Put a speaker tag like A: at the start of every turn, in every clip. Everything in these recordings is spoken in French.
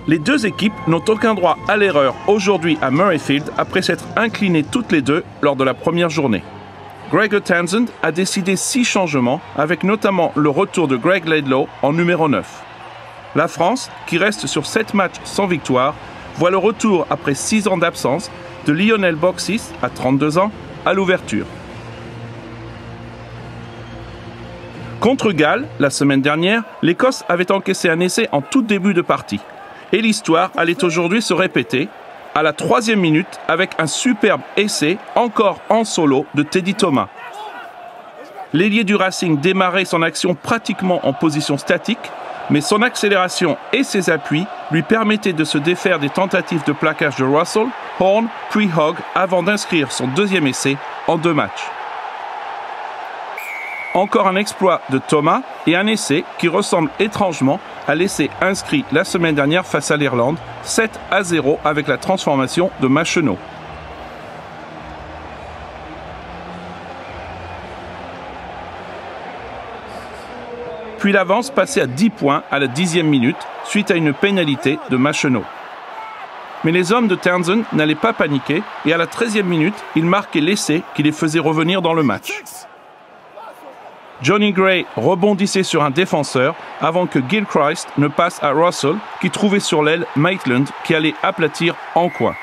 A: Les deux équipes n'ont aucun droit à l'erreur aujourd'hui à Murrayfield après s'être inclinées toutes les deux lors de la première journée. Gregor Townsend a décidé 6 changements, avec notamment le retour de Greg Laidlaw en numéro 9. La France, qui reste sur 7 matchs sans victoire, voit le retour après 6 ans d'absence de Lionel Boxis, à 32 ans, à l'ouverture. Contre Galles, la semaine dernière, l'Écosse avait encaissé un essai en tout début de partie. Et l'histoire allait aujourd'hui se répéter à la 3e minute avec un superbe essai, encore en solo, de Teddy Thomas. L'ailier du Racing démarrait son action pratiquement en position statique, mais son accélération et ses appuis lui permettaient de se défaire des tentatives de plaquage de Russell, Horne, puis Hogg avant d'inscrire son 2e essai en 2 matchs. Encore un exploit de Thomas et un essai qui ressemble étrangement à l'essai inscrit la semaine dernière face à l'Irlande, 7-0 avec la transformation de Machenaud. Puis l'avance passée à 10 points à la 10e minute suite à une pénalité de Machenaud. Mais les hommes de Townsend n'allaient pas paniquer et à la 13e minute, ils marquaient l'essai qui les faisait revenir dans le match. Johnny Gray rebondissait sur un défenseur avant que Gilchrist ne passe à Russell qui trouvait sur l'aile Maitland qui allait aplatir en coin.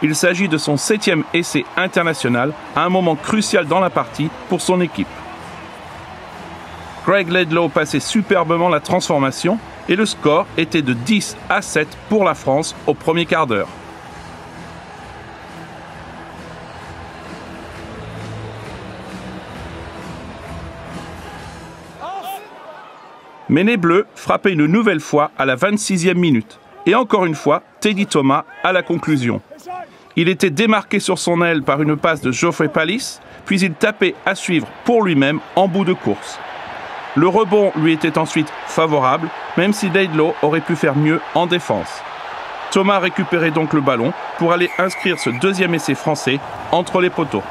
A: Il s'agit de son 7e essai international à un moment crucial dans la partie pour son équipe. Greg Laidlaw passait superbement la transformation et le score était de 10-7 pour la France au premier quart d'heure. Mais les Bleus frappaient une nouvelle fois à la 26e minute. Et encore une fois, Teddy Thomas à la conclusion. Il était démarqué sur son aile par une passe de Geoffrey Pallis, puis il tapait à suivre pour lui-même en bout de course. Le rebond lui était ensuite favorable, même si Laidlaw aurait pu faire mieux en défense. Thomas récupérait donc le ballon pour aller inscrire ce 2e essai français entre les poteaux.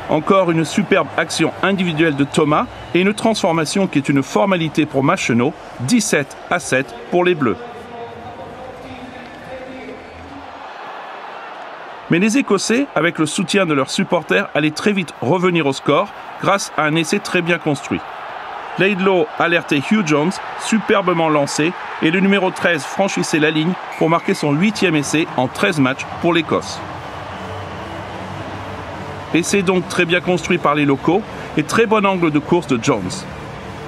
A: Encore une superbe action individuelle de Thomas et une transformation qui est une formalité pour Machenaud, 17-7 pour les Bleus. Mais les Écossais, avec le soutien de leurs supporters, allaient très vite revenir au score grâce à un essai très bien construit. Laidlaw alertait Hugh Jones, superbement lancé, et le numéro 13 franchissait la ligne pour marquer son 8e essai en 13 matchs pour l'Écosse. Essai donc très bien construit par les locaux et très bon angle de course de Jones.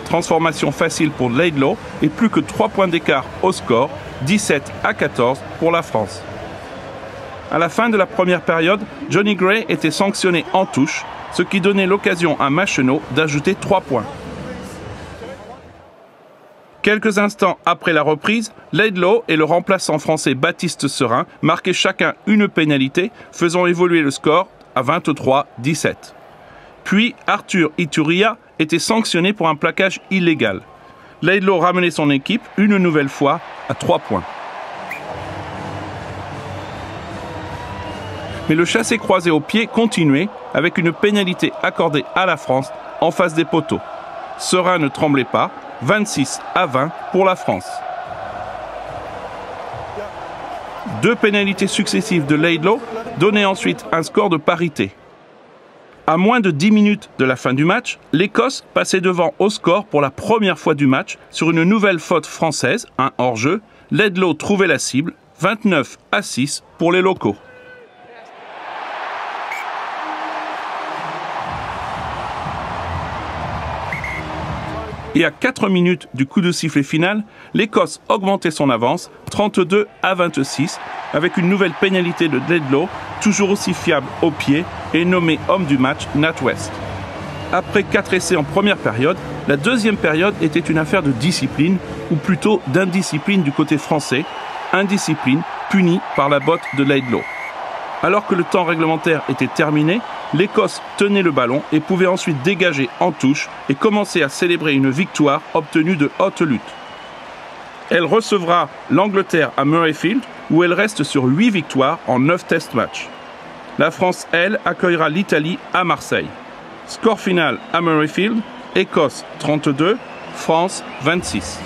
A: Transformation facile pour Laidlaw et plus que 3 points d'écart au score, 17-14 pour la France. À la fin de la première période, Johnny Gray était sanctionné en touche, ce qui donnait l'occasion à Machenaud d'ajouter 3 points. Quelques instants après la reprise, Laidlaw et le remplaçant français Baptiste Serin marquaient chacun une pénalité, faisant évoluer le score à 23-17. Puis Arthur Ituria était sanctionné pour un plaquage illégal. Laidlaw ramenait son équipe une nouvelle fois à 3 points. Mais le chassé-croisé au pied continuait avec une pénalité accordée à la France en face des poteaux. Serin ne tremblait pas, 26-20 pour la France. 2 pénalités successives de Laidlaw donnaient ensuite un score de parité. À moins de 10 minutes de la fin du match, l'Écosse passait devant au score pour la première fois du match sur une nouvelle faute française, un hors-jeu. Laidlaw trouvait la cible, 29-6 pour les locaux. Et à 4 minutes du coup de sifflet final, l'Écosse augmentait son avance, 32-26, avec une nouvelle pénalité de Laidlaw, toujours aussi fiable au pied, et nommé homme du match Nat West. Après 4 essais en première période, la deuxième période était une affaire de discipline, ou plutôt d'indiscipline du côté français, indiscipline punie par la botte de Laidlaw. Alors que le temps réglementaire était terminé, l'Écosse tenait le ballon et pouvait ensuite dégager en touche et commencer à célébrer une victoire obtenue de haute lutte. Elle recevra l'Angleterre à Murrayfield où elle reste sur 8 victoires en 9 test matchs. La France, elle, accueillera l'Italie à Marseille. Score final à Murrayfield, Écosse 32, France 26.